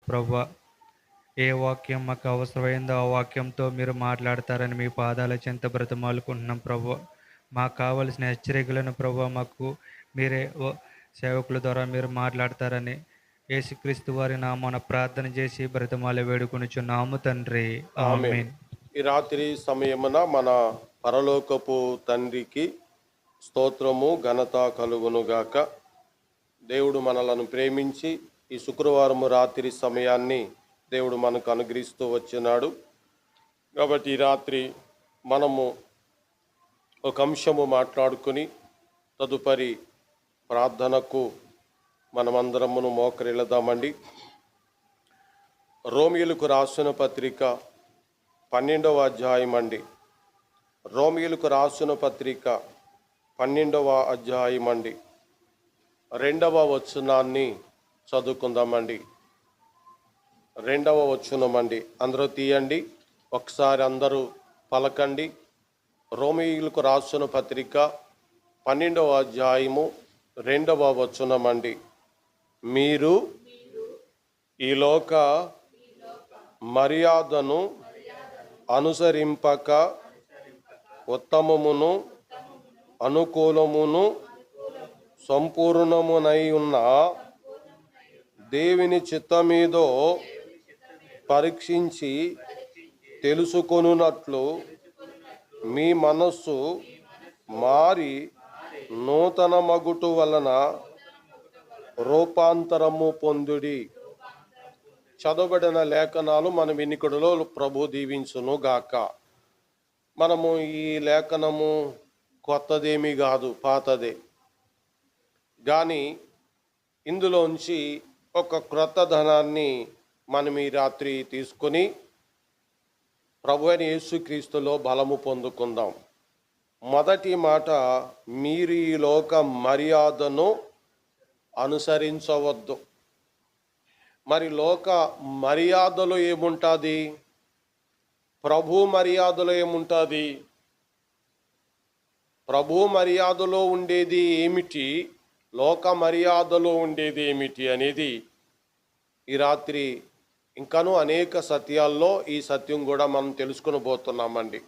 ప్రభువా, ఏ వాక్యం మాకు అవసరమైందో ఆ వాక్యంతో మీరు మాట్లాడతారని మీ పాదాల చెంత బ్రతిమాలుకుంటున్నాం ప్రభువా. మాకు కావలసిన హెచ్చరికలను ప్రభువా మాకు మీరే సేవకుల ద్వారా మీరు మాట్లాడతారని యేసుక్రీస్తు వారి నామమున ప్రార్థన చేసి బ్రతిమాలి వేడుకొనుచున్నాము తండ్రి. ఆమేన్. ఆమేన్. ఈ రాత్రి సమయమున మన పరలోకపు తండ్రికి స్తోత్రము ఘనత కలుగునుగాక. దేవుడు మనలను ప్రేమించి ఈ శుక్రవారము రాత్రి సమయాన్ని దేవుడు మనకు అనుగ్రహిస్తూ వచ్చినాడు. కాబట్టి ఈ రాత్రి మనము ఒక అంశము మాట్లాడుకుని తదుపరి ప్రార్థనకు మనమందరమును మోకరిల్లుదామండి. రోమియోలకు రాసిన పత్రిక 12వ అధ్యాయం అండి. రోమియోలకు రాసిన పత్రిక 12వ అధ్యాయం అండి. 2వ వచనాన్ని చదువుకుందామండి. 2వ వచనమండి. అందరూ తీయండి, ఒకసారి అందరూ పలకండి. రోమియోలకు రాసిన పత్రిక 12వ అధ్యాయము 2వ వచనమండి. మీరు ఈ లోక మర్యాదను అనుసరింపక ఉత్తమమును అనుకూలమును సంపూర్ణమునై ఉన్న దేవుని చిత్తమేదో పరీక్షించి తెలుసుకొనున్నట్లు మీ మనస్సు మారి నూతన మగుటు వలన రూపాంతరము పొందుడి. చదవబడిన లేఖనాలు మన వినికిడిలో ప్రభు దీవించును గాక. మనము ఈ లేఖనము కొత్తదేమీ కాదు, పాతదే. కానీ ఇందులోంచి ఒక క్రొత్త ధనాన్ని మనం ఈ రాత్రి తీసుకొని ప్రభు అయిన యేసుక్రీస్తులో బలము పొందుకుందాం. మొదటి మాట, మీరు ఈ లోక మర్యాదను అనుసరించవద్దు. మరి లోక మర్యాదలో ఏముంటుంది? ప్రభు మర్యాదలో ఏముంటుంది? ప్రభు మర్యాదలో ఉండేది ఏమిటి, లోక మర్యాదలో ఉండేది ఏమిటి అనేది ఈ రాత్రి ఇంకాను అనేక సత్యాల్లో ఈ సత్యం కూడా మనం తెలుసుకుని పోతున్నామండి.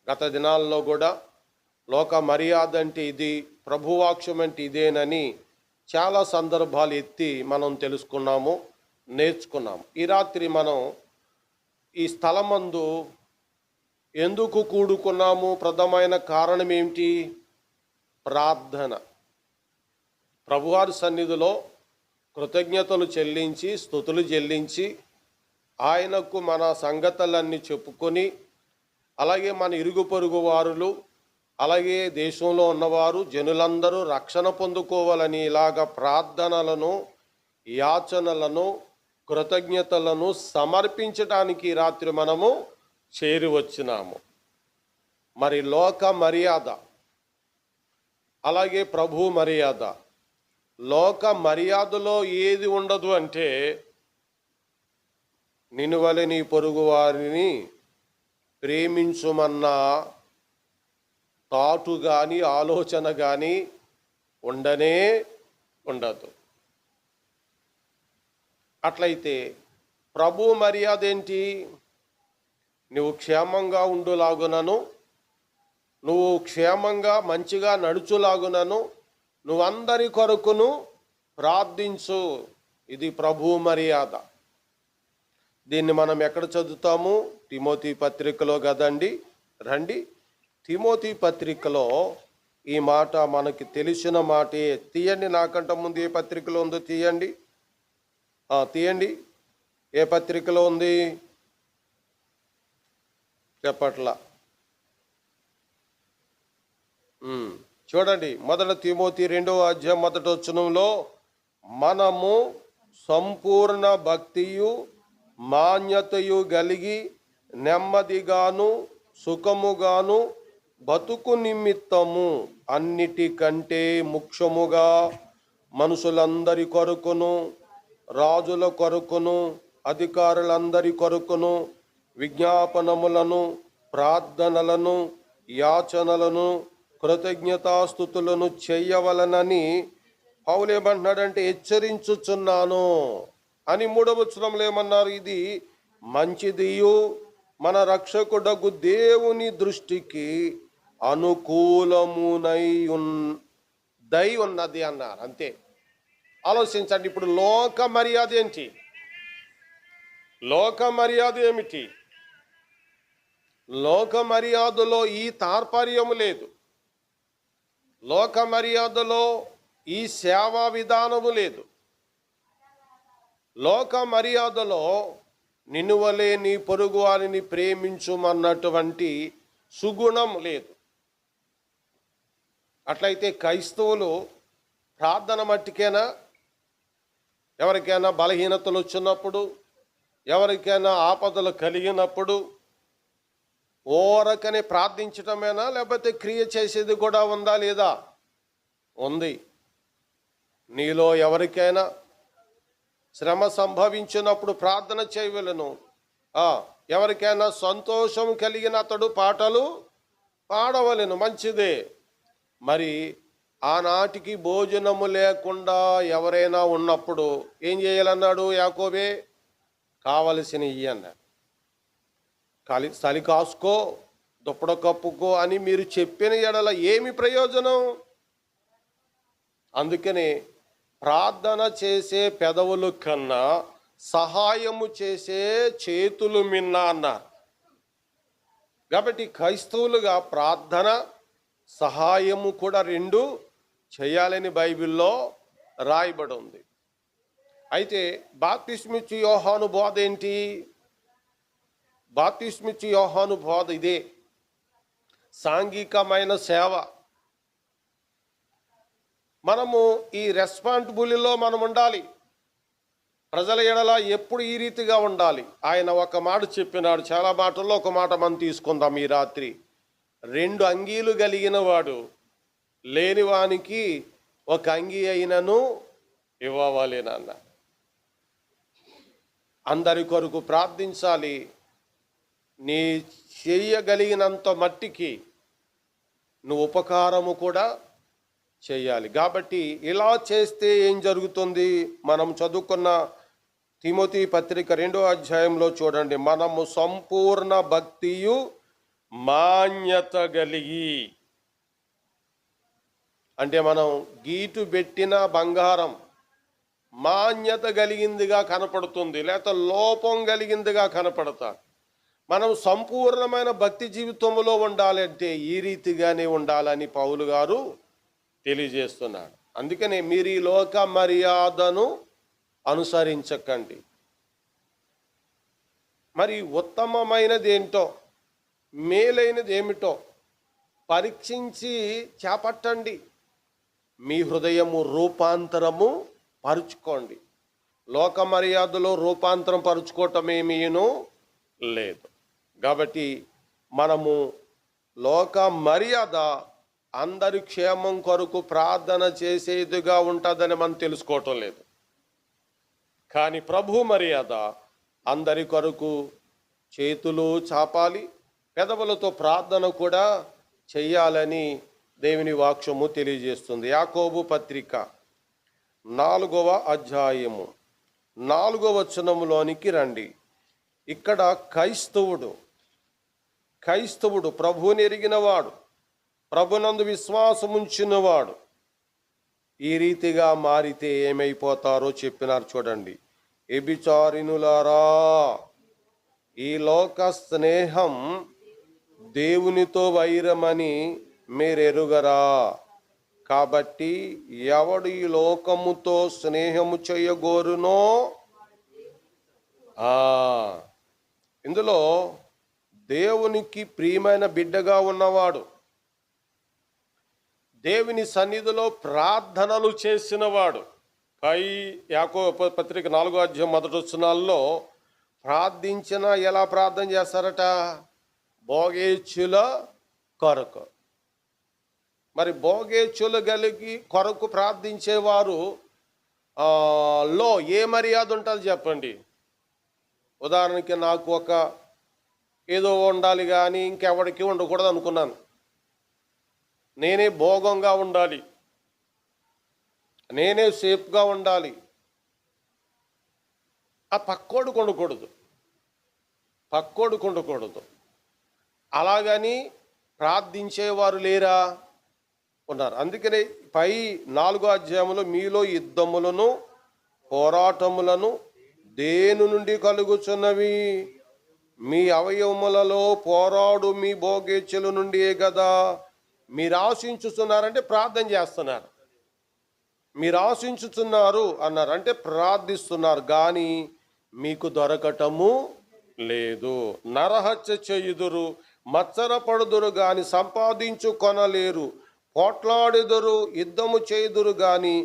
గత దినాల్లో కూడా లోక మర్యాద అంటే ఇది, ప్రభువాక్యం అంటే ఇదేనని చాలా సందర్భాలు ఎత్తి మనం తెలుసుకున్నాము, నేర్చుకున్నాము. ఈ రాత్రి మనం ఈ స్థలమందు ఎందుకు కూడుకున్నాము, ప్రథమైన కారణం ఏమిటి? ప్రార్థన. ప్రభువారి సన్నిధిలో కృతజ్ఞతలు చెల్లించి, స్తుతులు చెల్లించి, ఆయనకు మన సంగతులన్నీ చెప్పుకొని, అలాగే మన ఇరుగు పొరుగు వారులు, అలాగే దేశంలో ఉన్నవారు జనులందరూ రక్షణ పొందుకోవాలని ఇలాగ ప్రార్థనలను, యాచనలను, కృతజ్ఞతలను సమర్పించడానికి రాత్రి మనము చేరి వచ్చినాము. మరి లోక మర్యాద, అలాగే ప్రభు మర్యాద. లోక మర్యాదలో ఏది ఉండదు అంటే, నిన్ను వలె నీ పొరుగు వారిని ప్రేమించుమన్న థాటు కానీ ఆలోచన కానీ ఉండనే ఉండదు. అట్లయితే ప్రభు మర్యాద ఏంటి? నువ్వు క్షేమంగా ఉండులాగునను, నువ్వు క్షేమంగా మంచిగా నడుచులాగునను నువ్వందరి కొరకును ప్రార్థించు. ఇది ప్రభు మర్యాద. దీన్ని మనం ఎక్కడ చదువుతాము? తిమోతి పత్రికలో కదండి. రండి, తిమోతి పత్రికలో ఈ మాట మనకి తెలిసిన మాటే. తీయండి, నాకంట ముందు ఏ పత్రికలో ఉందో తీయండి. తీయండి, ఏ పత్రికలో ఉంది చెప్పట్లా. చూడండి, మొదటి తిమోతి 2వ అధ్యాయం 1వ వచనంలో, మనము సంపూర్ణ భక్తియు మాన్యతయు కలిగి నెమ్మదిగాను సుఖముగాను బతుకు నిమిత్తము అన్నిటికంటే ముఖ్యముగా మనుషులందరి కొరకును, రాజుల కొరకును, అధికారులందరి కొరకును విజ్ఞాపనములను, ప్రార్థనలను, యాచనలను, కృతజ్ఞతాస్తుతులను చేయవలనని పౌలు ఏమంటున్నాడంటే, హెచ్చరించుచున్నాను. అని 3వ వచనంలో ఏమన్నారు? ఇది మంచిదియు మన రక్షకుడగు దేవుని దృష్టికి అనుకూలమునై దై ఉన్నది అన్నారు. అంతే. ఆలోచించండి. ఇప్పుడు లోక మర్యాద ఏంటి? లోక మర్యాద ఏమిటి? లోక మర్యాదలో ఈ తార్పర్యము లేదు. లోక మర్యాదలో ఈ సేవా విధానము లేదు. లోక మర్యాదలో నిన్ను వలె నీ పొరుగు వారిని ప్రేమించుమన్నటువంటి సుగుణం లేదు. అట్లయితే క్రైస్తవులు ప్రార్థన మట్టికైనా, ఎవరికైనా బలహీనతలు వచ్చినప్పుడు, ఎవరికైనా ఆపదలు కలిగినప్పుడు ఓరకనే ప్రార్థించటమేనా, లేకపోతే క్రియ చేసేది కూడా ఉందా? లేదా? ఉంది. నీలో ఎవరికైనా శ్రమ సంభవించినప్పుడు ప్రార్థన చేయవలెను. ఎవరికైనా సంతోషం కలిగిన అతడు పాటలు పాడవలెను. మంచిదే. మరి ఆనాటికి భోజనము లేకుండా ఎవరైనా ఉన్నప్పుడు ఏం చేయాలన్నాడు యాకోబే? కావలసిన ఇయ్యి అన్నాడు. చలి కాసుకో, దుప్పడ కప్పుకో అని మీరు చెప్పిన ఎడల ఏమి ప్రయోజనం? అందుకనే ప్రార్థన చేసే పెదవులు కన్నా సహాయము చేసే చేతులు మిన్న అన్నారు. కాబట్టి క్రైస్తవులుగా ప్రార్థన, సహాయము కూడా రెండు చేయాలని బైబిల్లో రాయబడి ఉంది. అయితే బాప్తిస్మిచ్చు యోహాను బోధ ఏంటి? బాప్తిస్మిచ్చు యోహాను బోధ ఇదే, సాంఘికమైన సేవ. మనము ఈ రెస్పాన్సిబిలిటీలో మనం ఉండాలి. ప్రజల ఎడల ఎప్పుడు ఈ రీతిగా ఉండాలి. ఆయన ఒక మాట చెప్పినాడు. చాలా మాటల్లో ఒక మాట మనం తీసుకుందాం ఈ రాత్రి. 2 అంగీలు కలిగిన వాడు లేనివానికి ఒక అంగీ అయినను ఇవ్వాలి నాన్న. అందరి కొరకు ప్రార్థించాలి. నీ చేయగలిగినంత మట్టికి నువ్వు ఉపకారము కూడా చేయాలి. కాబట్టి ఇలా చేస్తే ఏం జరుగుతుంది? మనం చదువుకున్న తిమోతి పత్రిక 2వ అధ్యాయంలో చూడండి. మనము సంపూర్ణ భక్తియు మాన్యత కలిగి, అంటే మనం గీటు పెట్టిన బంగారం మాన్యత కలిగిందిగా కనపడుతుంది, లేక లోపం కలిగిందిగా కనపడతారు. మనం సంపూర్ణమైన భక్తి జీవితంలో ఉండాలంటే ఈ రీతిగానే ఉండాలని పౌలు గారు తెలియజేస్తున్నాడు. అందుకనే మీరు ఈ లోక మర్యాదను అనుసరించకండి. మరి ఉత్తమమైనది ఏంటో, మేలైనది ఏమిటో పరీక్షించి చేపట్టండి. మీ హృదయము రూపాంతరము పరుచుకోండి. లోక మర్యాదలో రూపాంతరం పరుచుకోవటం ఏమీను లేదు. కాబట్టి మనము లోక మర్యాద అందరి క్షేమం కొరకు ప్రార్థన చేసేదిగా ఉంటుందని మనం తెలుసుకోవటం లేదు. కానీ ప్రభు మర్యాద అందరి కొరకు చేతులు చాపాలి, పెదవులతో ప్రార్థన కూడా చెయ్యాలని దేవుని వాక్యము తెలియజేస్తుంది. యాకోబు పత్రిక 4వ అధ్యాయము 4వ వచనములోనికి రండి. ఇక్కడ క్రైస్తవుడు ప్రభువుని ఎరిగినవాడు, ప్రభునందు విశ్వాసముంచినవాడు ఈ రీతిగా మారితే ఏమైపోతారో చెప్పినారు. చూడండి. వ్యభిచారిణులారా, ఈ లోక స్నేహం దేవునితో వైరమని మీరెరుగరా? కాబట్టి ఎవడు ఈ లోకముతో స్నేహము చేయగోరునో, ఇందులో దేవునికి ప్రియమైన బిడ్డగా ఉన్నవాడు, దేవుని సన్నిధిలో ప్రార్థనలు చేసినవాడు. యాకోబు పత్రిక 4వ అధ్యాయం 1వ వచనాల్లో ప్రార్థించిన ఎలా ప్రార్థన చేస్తారట? భోగేచ్ఛుల కొరకు. మరి భోగేచ్ఛులు కలిగి కొరకు ప్రార్థించేవారు లో ఏ మర్యాద ఉంటుంది చెప్పండి? ఉదాహరణకి నాకు ఒక ఏదో ఉండాలి కానీ ఇంకెవరికి ఉండకూడదు అనుకున్నాను. నేనే భోగంగా ఉండాలి, నేనే సేఫ్గా ఉండాలి, ఆ పక్కోడు కొనకూడదు, పక్కోడు కొనకూడదు. అలాగని ప్రార్థించేవారు లేరా? ఉన్నారు. అందుకనే పై 4వ అధ్యాయంలో మీలో యుద్ధములను పోరాటములను దేని నుండి కలుగుచున్నవి? మీ అవయవములలో పోరాడు మీ భోగేచ్ఛల నుండియే కదా. మీరు ఆశించుతున్నారంటే ప్రార్థన చేస్తున్నారు. మీరు ఆశించుతున్నారు అన్నారు అంటే ప్రార్థిస్తున్నారు, కానీ మీకు దొరకటము లేదు. నరహత్య చేయుదురు, మత్సరపడుదురు గాని సంపాదించుకొనలేరు, పోట్లాడుదురు, యుద్ధము చేయుదురు గాని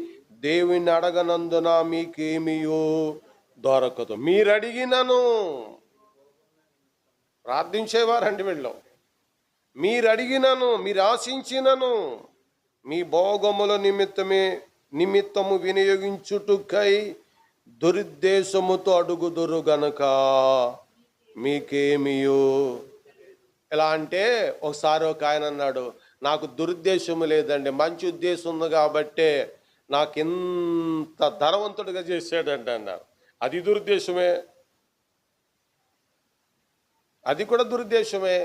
దేవుని అడగనందున మీకేమియో దొరకదు. మీరు అడిగినను, ప్రార్థించేవారండి వీళ్ళు, మీరు అడిగినను, మీరు ఆశించినను మీ భోగముల నిమిత్తము వినియోగించుటకై దురుద్దేశముతో అడుగుదురు గనక మీకేమియో. ఎలా అంటే, ఒకసారి ఒక ఆయన అన్నాడు, నాకు దురుద్దేశము లేదండి, మంచి ఉద్దేశం ఉంది కాబట్టే నాకు ఇంత ధనవంతుడిగా చేశాడండి అన్నారు. అది దురుద్దేశమే, అది కూడా దురుద్దేశమే.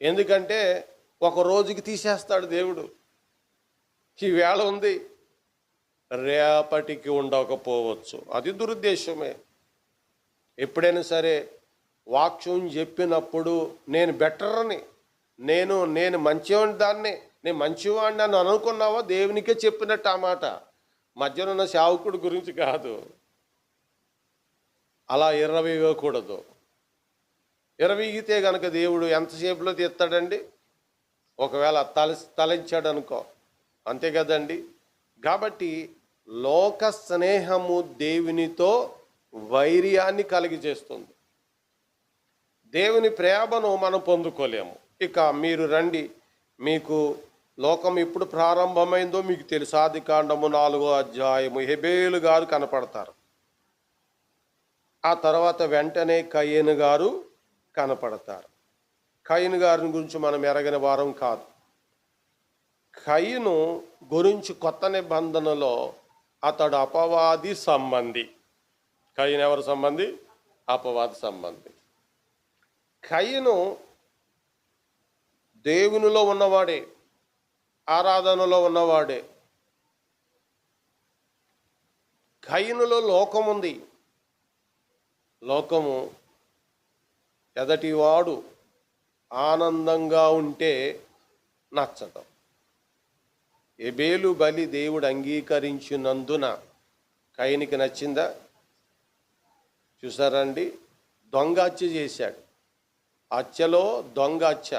ఎందుకంటే ఒక రోజుకి తీసేస్తాడు దేవుడు. ఈ వేళ ఉంది, రేపటికి ఉండకపోవచ్చు, అది దురుద్దేశమే. ఎప్పుడైనా సరే వాక్యం చెప్పినప్పుడు నేను బెటర్ అని, నేను మంచివాడిని, నేను మంచివాడిని అని అనుకున్నావా? దేవునికే చెప్పినట్టు ఆ మాట, మధ్యలో ఉన్న సేవకుడి గురించి కాదు. అలా ఇవ్వకూడదు. ఇరవీగితే గనక దేవుడు ఎంతసేపులో తీస్తాడండి? ఒకవేళ తలంచాడు అనుకో, అంతే కదండి. కాబట్టి లోక స్నేహము దేవునితో వైర్యాన్ని కలిగజేస్తుంది. దేవుని ప్రేమను మనం పొందుకోలేము. ఇక మీరు రండి, మీకు లోకం ఎప్పుడు ప్రారంభమైందో మీకు తెలుసు. ఆదికాండము 4వ అధ్యాయము హెబేలు గారు కనపడతారు. ఆ తర్వాత వెంటనే కయీను గారు కనపడతారు. కయీను గారిని గురించి మనం ఎరగని వారం కాదు. కయీను గురించి కొత్త నిబంధనలో అతడు అపవాది సంబంధి. కయీను ఎవరి సంబంధి? అపవాది సంబంధి. కయీను దేవునిలో ఉన్నవాడే, ఆరాధనలో ఉన్నవాడే. కయీనులో లోకం ఉంది. లోకము ఎదటివాడు ఆనందంగా ఉంటే నచ్చదు. హేబెలు బలి దేవుడు అంగీకరించినందున కయీనుకి నచ్చిందా? చూసారండి, దొంగ హత్య చేశాడు. హత్యలో దొంగ హత్య.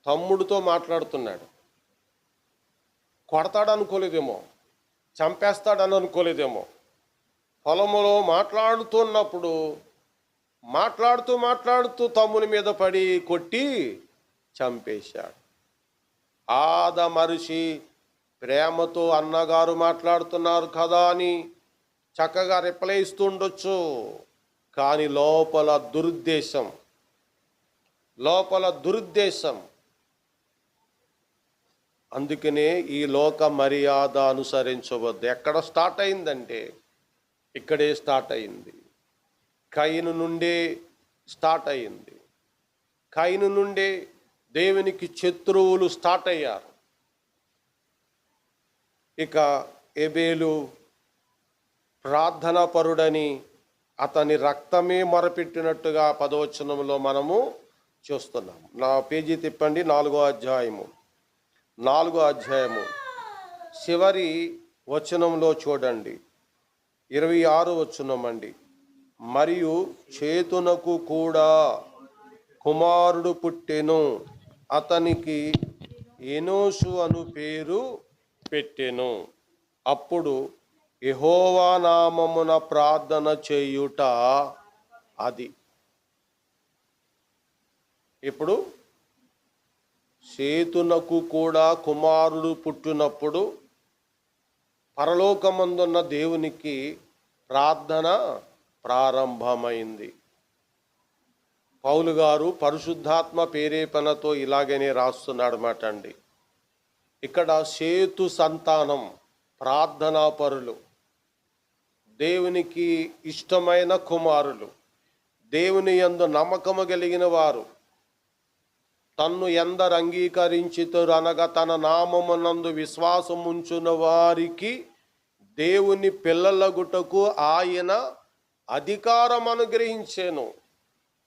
తమ్ముడితో మాట్లాడుతున్నాడు. కొడతాడు అనుకోలేదేమో, చంపేస్తాడని అనుకోలేదేమో. పొలములో మాట్లాడుతున్నప్పుడు మాట్లాడుతూ తమ్ముని మీద పడి కొట్టి చంపేశాడు. ఆదమరిచి ప్రేమతో అన్నగారు మాట్లాడుతున్నారు కదా అని చక్కగా రిప్లై ఇస్తుండొచ్చు, కానీ లోపల దురుద్దేశం. అందుకనే ఈ లోక మర్యాద అనుసరించవద్దు. ఎక్కడ స్టార్ట్ అయిందంటే ఇక్కడే స్టార్ట్ అయింది. కయీను నుండే స్టార్ట్ అయింది. కయీను నుండే దేవునికి శత్రువులు స్టార్ట్ అయ్యారు. ఇక హేబెలు ప్రార్థనా పరుడని అతని రక్తమే మొరపెట్టినట్టుగా 10వ వచనంలో మనము చూస్తున్నాం. నా పేజీ తిప్పండి, 4వ అధ్యాయము చివరి వచనంలో చూడండి, 26వ వచనం అండి. మరియు చేతునకు కూడా కుమారుడు పుట్టెను, అతనికి ఎనోషు అను పేరు పెట్టెను. అప్పుడు యెహోవా నామమున ప్రార్థన చేయుట అది. ఇప్పుడు సేతునకు కూడా కుమారుడు పుట్టినప్పుడు పరలోకమందున్న దేవునికి ప్రార్థన ప్రారంభమైంది. పౌలు గారు పరిశుద్ధాత్మ ప్రేరేపణతో ఇలాగనే రాస్తున్నాడు మాట అండి. ఇక్కడ సేతు సంతానం ప్రార్థనా పరులు, దేవునికి ఇష్టమైన కుమారులు, దేవుని యందు నమ్మకము కలిగిన వారు, తన్ను ఎందరు అంగీకరించితురు అనగా తన నామమునందు విశ్వాసముంచున వారికి దేవుని పిల్లలగుటకు ఆయన అధికారం అనుగ్రహించెను.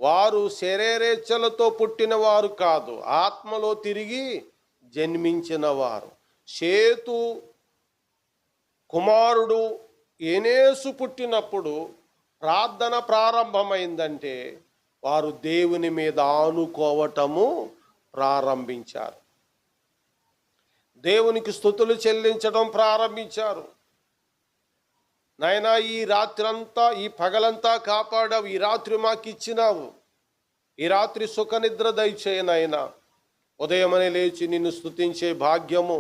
వారు శరీరేచ్ఛలతో పుట్టిన వారు కాదు, ఆత్మలో తిరిగి జన్మించిన వారు. షేతు కుమారుడు ఎనేసు పుట్టినప్పుడు ప్రార్థన ప్రారంభమైందంటే వారు దేవుని మీద ఆనుకోవటము ప్రారంభించారు, దేవునికి స్తుతులు చెల్లించడం ప్రారంభించారు. నాయనా, ఈ రాత్రంతా, ఈ పగలంతా కాపాడావు, ఈ రాత్రి మాకు ఇచ్చినావు, ఈ రాత్రి సుఖనిద్ర దయచేయి నాయనా. ఉదయమని లేచి నిన్ను స్తుతించే భాగ్యము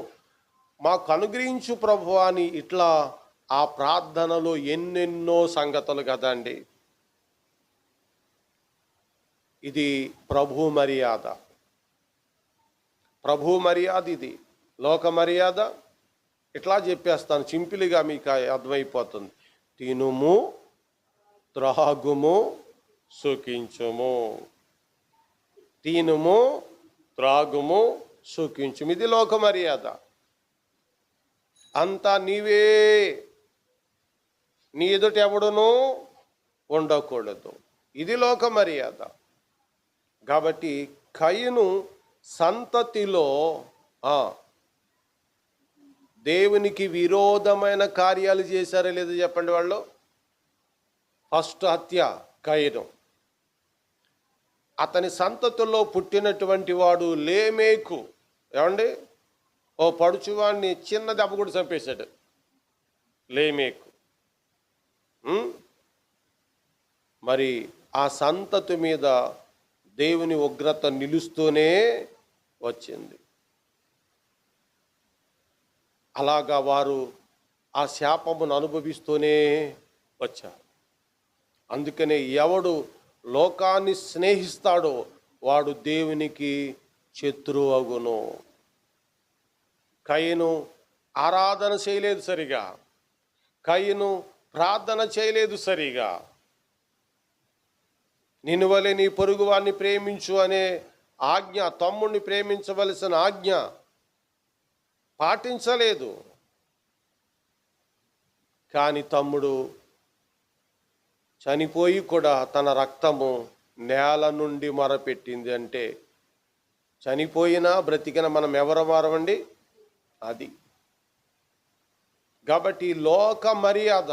మాకు అనుగ్రహించు ప్రభు అని ఇట్లా ఆ ప్రార్థనలో ఎన్నెన్నో సంగతులు కదండి. ఇది ప్రభు మర్యాద, ప్రభు మర్యాద, ఇది లోక మర్యాద. ఇట్లా చెప్పేస్తాను, సింపుల్గా మీకు అర్థమైపోతుంది. తినుము, త్రాగుము, సుఖించుము. తినుము, త్రాగుము, సుఖించుము, ఇది లోక మర్యాద. అంతా నీవే, నీ ఎదుట ఎవడునూ ఉండకూడదు, ఇది లోక మర్యాద. కాబట్టి కయీను సంతతిలో దేవునికి విరోధమైన కార్యాలు చేశారో లేదో చెప్పండి. వాళ్ళు ఫస్ట్ హత్య కయీను. అతని సంతతిలో పుట్టినటువంటి వాడు లేమేకు, ఏమండి, ఓ పడుచువాడిని చిన్న దెబ్బ కూడా చంపేశాడు లేమేకు. మరి ఆ సంతతి మీద దేవుని ఉగ్రత నిలుస్తూనే వచ్చింది. అలాగా వారు ఆ శాపమును అనుభవిస్తూనే వచ్చారు. అందుకనే ఎవడు లోకాన్ని స్నేహిస్తాడో వాడు దేవునికి శత్రువు అగును. కయీను ఆరాధన చేయలేదు సరిగా, కయీను ప్రార్థన చేయలేదు సరిగా. నిన్ను వలె నీ పొరుగు వారిని ప్రేమించు అనే ఆజ్ఞ, తమ్ముడిని ప్రేమించవలసిన ఆజ్ఞ పాటించలేదు. కానీ తమ్ముడు చనిపోయి కూడా తన రక్తము నేల నుండి మొరపెట్టింది. అంటే చనిపోయినా బ్రతికిన మనం ఎవరు మారవండి, అది. కాబట్టి లోక మర్యాద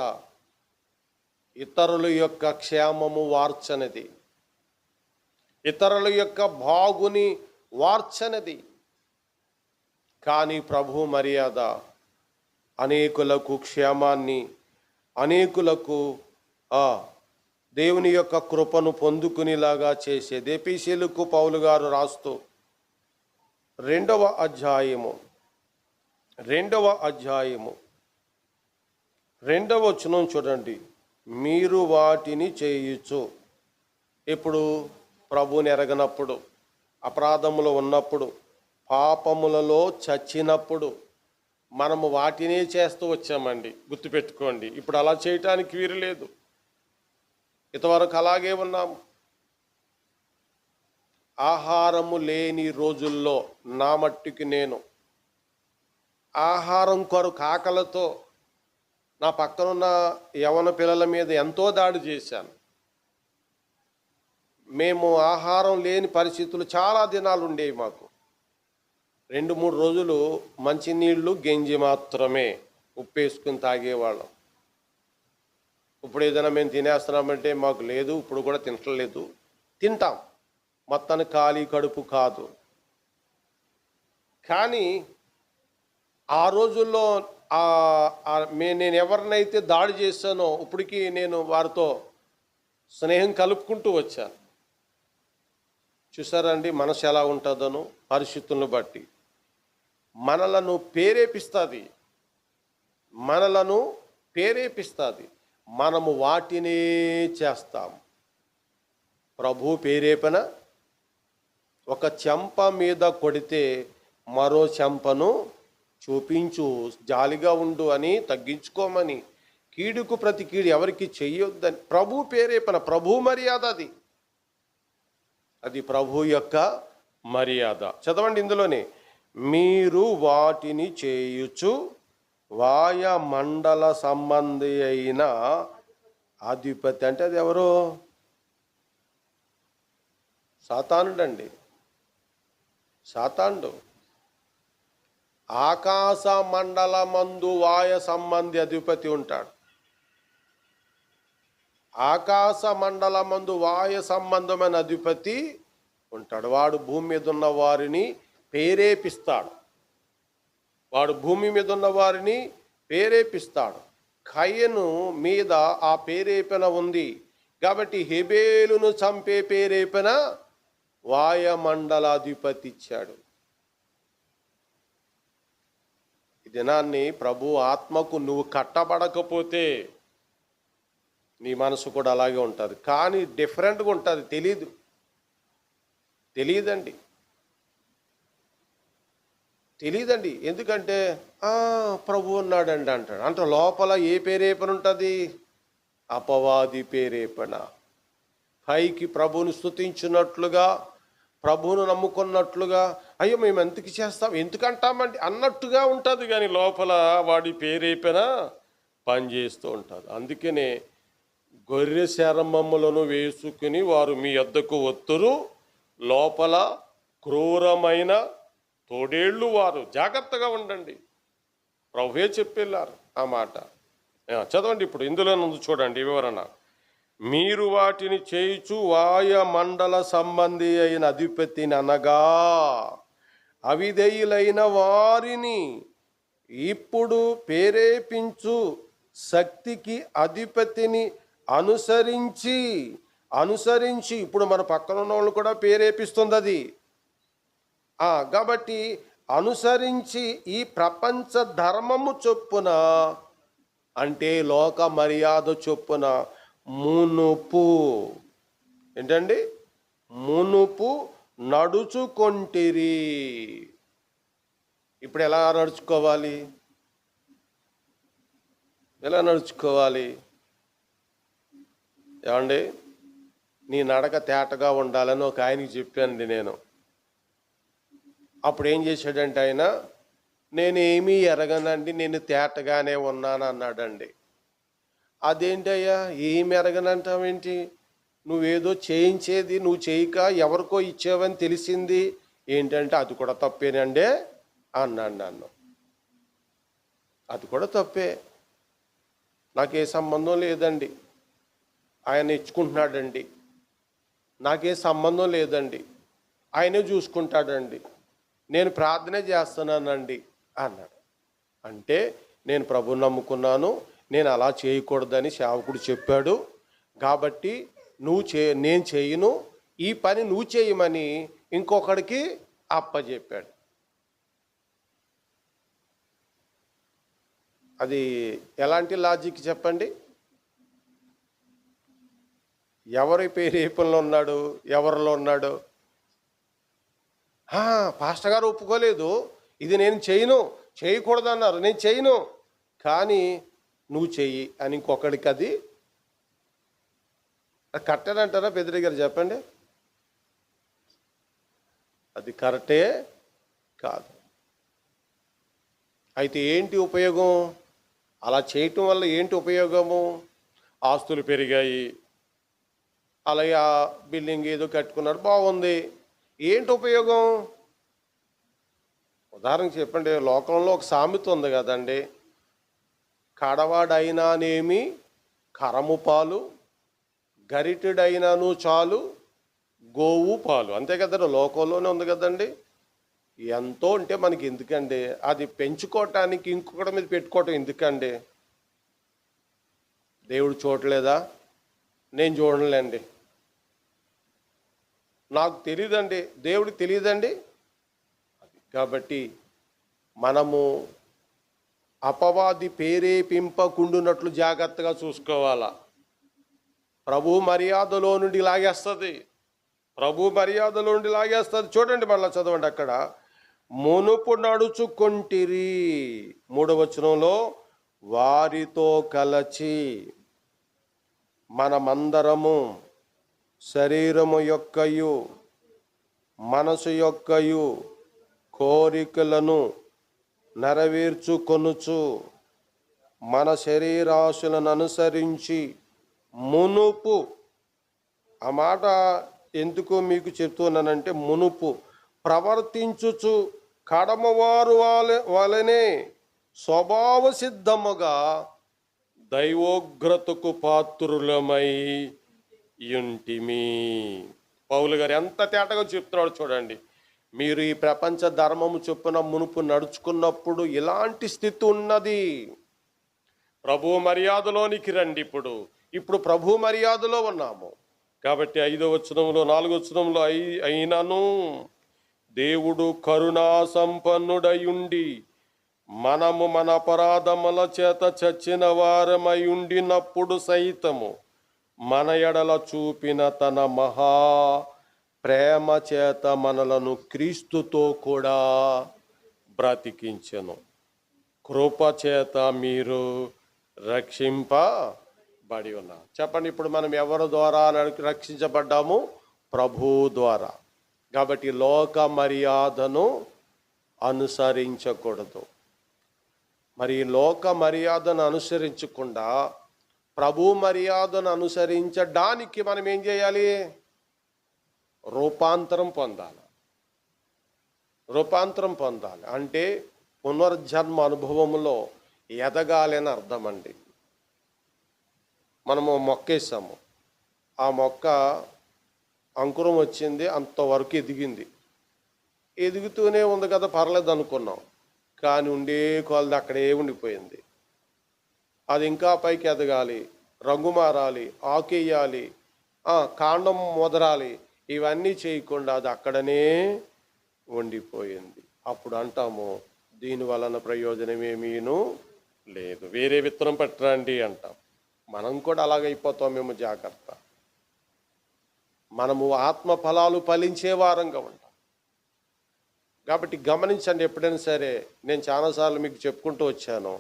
ఇతరుల యొక్క క్షేమము వార్చనిది, ఇతరుల యొక్క బాగుని వార్చనిది. కానీ ప్రభు మర్యాద అనేకులకు క్షేమాన్ని, అనేకులకు దేవుని యొక్క కృపను పొందుకునేలాగా చేసేది. ఎఫెసీయులకు పౌలు గారు రాస్తూ 2వ అధ్యాయము 2వ వచనం చూడండి. మీరు వాటిని చేయొచ్చు. ఇప్పుడు ప్రభువుని ఎరగనప్పుడు, అపరాధములో ఉన్నప్పుడు, పాపములలో చచ్చినప్పుడు మనము వాటినే చేస్తూ వచ్చామండి. గుర్తుపెట్టుకోండి, ఇప్పుడు అలా చేయటానికి వీలు లేదు. ఇంతవరకు అలాగే ఉన్నాము. ఆహారము లేని రోజుల్లో నా మట్టుకి నేను ఆహారం కొరకు ఆకలితో నా పక్కనున్న యవన పిల్లల మీద ఎంతో దాడి చేశాను. మేము ఆహారం లేని పరిస్థితులు చాలా దినాలు ఉండేవి. మాకు 2-3 రోజులు మంచినీళ్ళు గంజి మాత్రమే ఉప్పేసుకుని తాగేవాళ్ళం. ఇప్పుడు ఏదైనా మేము తినేస్తున్నామంటే మాకు లేదు, ఇప్పుడు కూడా తినట్లేదు. తింటాం, మొత్తానికి ఖాళీ కడుపు కాదు. కానీ ఆ రోజుల్లో నేను ఎవరినైతే దాడి చేశానో ఇప్పటికీ నేను వారితో స్నేహం కలుపుకుంటూ వచ్చాను. చూసారండి మనసు ఎలా ఉంటుందనో పరిస్థితులను బట్టి మనలను ప్రేరేపిస్తుంది. మనము వాటినే చేస్తాం. ప్రభు ప్రేరేపణ, ఒక చెంప మీద కొడితే మరో చెంపను చూపించు, జాలిగా ఉండు అని, తగ్గించుకోమని, కీడుకు ప్రతి కీడు ఎవరికి చెయ్యొద్దని ప్రభు పేరేపన, ప్రభు మర్యాద అది. అది ప్రభు యొక్క మర్యాద. చదవండి ఇందులోనే, మీరు వాటిని చేయుచు వాయుమండల సంబంధి అయిన అధిపతి, అంటే అది ఎవరు? సాతానుడండి. సాతానుడు ఆకాశ మండలమందు వాయు సంబంధి అధిపతి ఉంటాడు. ఆకాశ మండలమందు వాయు సంబంధమైన అధిపతి ఉంటాడు. వాడు భూమి మీద ఉన్న వారిని ప్రేరేపిస్తాడు. వాడు భూమి మీద ఉన్న వారిని ప్రేరేపిస్తాడు. కయను మీద ఆ ప్రేరేపణ ఉంది కాబట్టి హెబేలును చంపే ప్రేరేపణ వాయుమండలాధిపతి ఇచ్చాడు. ఈ దినాన్ని ప్రభు ఆత్మకు నువ్వు కట్టబడకపోతే నీ మనసు కూడా అలాగే ఉంటుంది. కానీ డిఫరెంట్గా ఉంటుంది. తెలియదండి. ఎందుకంటే ప్రభు ఉన్నాడండి అంటాడు. అంటే లోపల ఏ ప్రేరేపణ ఉంటుంది? అపవాది ప్రేరేపణ. పైకి ప్రభువుని స్తుతించినట్లుగా, ప్రభువును నమ్ముకున్నట్లుగా, అయ్యో మేము ఎందుకు చేస్తాం, ఎందుకంటామండి అన్నట్టుగా ఉంటుంది. కానీ లోపల వాడి ప్రేరేపణ పనిచేస్తూ ఉంటుంది. అందుకనే గొర్రె చర్మములను వేసుకుని వారు మీ యొద్దకు వత్తురు, లోపల క్రూరమైన తోడేళ్ళు వారు. జాగ్రత్తగా ఉండండి. ప్రభువే చెప్పెళ్ళారు ఆ మాట. చదవండి ఇప్పుడు ఇందులో నుండి చూడండి వివరణ. మీరు వాటిని చేయుచు వాయుమండల సంబంధి అయిన అధిపతిని అనగా అవిధేయులైన వారిని ఇప్పుడు ప్రేరేపించు శక్తికి అధిపతిని అనుసరించి ఇప్పుడు మన పక్కన ఉన్న వాళ్ళు కూడా ప్రేరేపిస్తుంది అది. కాబట్టి అనుసరించి ఈ ప్రపంచ ధర్మము చొప్పున, అంటే లోక మర్యాద చొప్పున మునుపు, ఏంటండి? మునుపు నడుచుకొంటిరి. ఇప్పుడు ఎలా నడుచుకోవాలి? ఏమండి, నీ నడక తేటగా ఉండాలని ఒక ఆయనకి చెప్పానండి నేను. అప్పుడు ఏం చేశాడంటే ఆయన, నేనేమీ ఎరగనండి, నేను తేటగానే ఉన్నాను అన్నాడండి. అదేంటయ్యా, ఏమి ఎరగనంటావేంటి? నువ్వేదో చేయించేది నువ్వు చేయక ఎవరికో ఇచ్చావని తెలిసింది ఏంటంటే అది కూడా తప్పేనండి అన్నాడు నన్ను. అది కూడా తప్పే, నాకే సంబంధం లేదండి. ఆయన ఇచ్చుకుంటున్నాడండి, నాకే సంబంధం లేదండి, ఆయనే చూసుకుంటాడండి, నేను ప్రార్థనే చేస్తున్నానండి అన్నాడు. అంటే నేను ప్రభువుని నమ్ముకున్నాను, నేను అలా చేయకూడదని సేవకుడు చెప్పాడు కాబట్టి నేను చేయను, ఈ పని నువ్వు చేయమని ఇంకొకడికి అప్పచెప్పాడు. అది ఎలాంటి లాజిక్ చెప్పండి? ఎవరి ప్రేరేపణలో ఉన్నాడు? ఎవరిలో ఉన్నాడు? పాస్టర్ గారు ఒప్పుకోలేదు, ఇది నేను చేయకూడదు అన్నారు, నేను చేయను, కానీ నువ్వు చెయ్యి అని ఇంకొకడికి అది కరెక్టేనంటారా? పెద్దరి గారు చెప్పండి, అది కరెక్టే కాదు. అయితే ఏంటి ఉపయోగం? అలా చేయటం వల్ల ఏంటి ఉపయోగము? ఆస్తులు పెరిగాయి, అలాగే ఆ బిల్డింగ్ ఏదో కట్టుకున్నాడు, బాగుంది, ఏంటి ఉపయోగం? ఉదాహరణకి చెప్పండి, లోకంలో ఒక సామెత ఉంది కదండి, కడవాడైనానేమి కరము పాలు, గరిటెడైనాను చాలు గోవు పాలు. అంతే కదండి, లోకంలోనే ఉంది కదండి. ఎంతో ఉంటే మనకి ఎందుకండి? అది పెంచుకోవటానికి ఇంకొకటి మీద పెట్టుకోవటం ఎందుకండి? దేవుడు చూడలేదా? నేను చూడలేండి, నాకు తెలియదండి, దేవుడికి తెలియదండి. కాబట్టి మనము అపవాది ప్రేరేపింపకుండునట్లు జాగ్రత్తగా చూసుకోవాలా. ప్రభు మర్యాదలో నుండి లాగేస్తుంది. చూడండి మళ్ళీ చదవండి అక్కడ. మునుపు నడుచుకొంటిరి, 3వ వచనంలో వారితో కలచి మనమందరము శరీరము యొక్కయు మనసు యొక్కయు కోరికలను నెరవేర్చుకొనుచు మన శరీరాశులను అనుసరించి మునుపు, ఆ మాట ఎందుకు మీకు చెప్తున్నానంటే, మునుపు ప్రవర్తించుచు కడమవారు వలనే స్వభావ సిద్ధముగా దైవోగ్రతకు పాత్రులమై యుంటిమి. పౌలు గారు ఎంత తేటగా చెప్తున్నాడు చూడండి. మీరు ఈ ప్రపంచ ధర్మము చొప్పున మునుపు నడుచుకున్నప్పుడు ఇలాంటి స్థితి ఉన్నది. ప్రభు మర్యాదలోనికి రండి. ఇప్పుడు ప్రభు మర్యాదలో ఉన్నాము కాబట్టి 5వ వచనంలో 4వ వచనంలో అయినను దేవుడు కరుణా సంపన్నుడయుండి మనము మన అపరాధముల చేత చచ్చిన వారమై ఉండినప్పుడు సైతము మన ఎడల చూపిన తన మహా ప్రేమ చేత మనలను క్రీస్తుతో కూడా బ్రతికించెను. కృప చేత మీరు రక్షింపబడి ఉన్నారు. చెప్పండి, ఇప్పుడు మనం ఎవరి ద్వారా రక్షించబడ్డాము? ప్రభు ద్వారా. కాబట్టి లోక మర్యాదను అనుసరించకూడదు. మరి లోక మర్యాదను అనుసరించకుండా ప్రభు మర్యాదను అనుసరించడానికి మనం ఏం చేయాలి? రూపాంతరం పొందాలి. రూపాంతరం పొందాలి అంటే పునర్జన్మ అనుభవంలో ఎదగాలి అని అర్థం అండి. మనము మొక్కేసాము, ఆ మొక్క అంకురం వచ్చింది, అంతవరకు ఎదిగింది, ఎదుగుతూనే ఉంది కదా, పర్లేదు అనుకున్నాం. కానీ ఉండే కొలది అక్కడే ఉండిపోయింది. అది ఇంకా పైకి ఎదగాలి, రంగు మారాలి, ఆకేయాలి, కాండం ముదరాలి. ఇవన్నీ చేయకుండా అది అక్కడనే ఉండిపోయింది. అప్పుడు అంటాము, దీని వలన ప్రయోజనం ఏమీను లేదు, వేరే విత్తనం పెట్టరండి అంటాం. మనం కూడా అలాగైపోతాం. మేము జాగ్రత్త. మనము ఆత్మ ఫలాలు ఫలించే వారంగా ఉంటాం. కాబట్టి గమనించండి, ఎప్పుడైనా సరే నేను చాలాసార్లు మీకు చెప్పుకుంటూ వచ్చాను,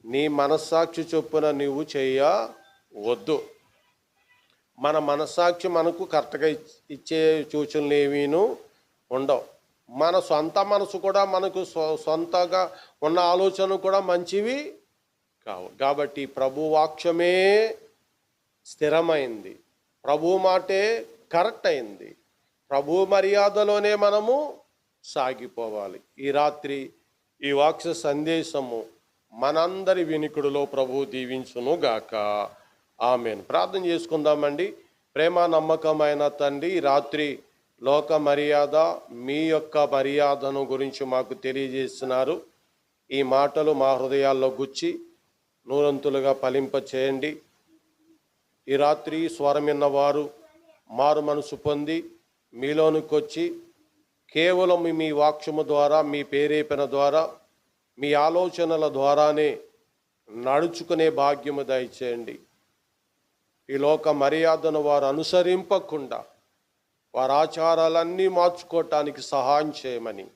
నీ మనస్సాక్షి చొప్పున నీవు చేయవద్దు. మన మనస్సాక్షి మనకు కరెక్ట్గా ఇచ్చే సూచనలు ఏమీను ఉండవు. మన సొంత మనసు కూడా మనకు సొంతగా ఉన్న ఆలోచన కూడా మంచివి కావు. కాబట్టి ప్రభు వాక్యమే స్థిరమైంది, ప్రభు మాటే కరెక్ట్ అయింది. ప్రభు మర్యాదలోనే మనము సాగిపోవాలి. ఈ రాత్రి ఈ వాక్య సందేశము మనందరి వినికుడిలో ప్రభు దీవించును గాక. ఆమేన్. ప్రార్థన చేసుకుందామండి. ప్రేమ నమ్మకమైన తండ్రి, ఈ రాత్రి లోక మర్యాద, మీ యొక్క మర్యాదను గురించి మాకు తెలియజేస్తున్నారు. ఈ మాటలు మా హృదయాల్లో గుచ్చి నూరంతులుగా ఫలింప చేయండి. ఈ రాత్రి స్వరం విన్నవారు మారు మనసు పొంది మీలోనికి వచ్చి కేవలం మీ వాక్యము ద్వారా, మీ ప్రేరేపణ ద్వారా, మీ ఆలోచనల ద్వారానే నడుచుకునే భాగ్యము దయచేయండి. ఈ లోక మర్యాదను వారు అనుసరింపకుండా వారి ఆచారాలన్నీ మార్చుకోవటానికి సహాయం చేయమని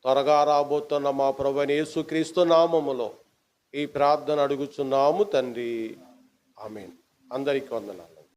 త్వరగా రాబోతున్న మా ప్రభువైన యేసుక్రీస్తు నామములో ఈ ప్రార్థన అడుగుచున్నాము తండ్రి. ఆమేన్. అందరికీ వందనాలు.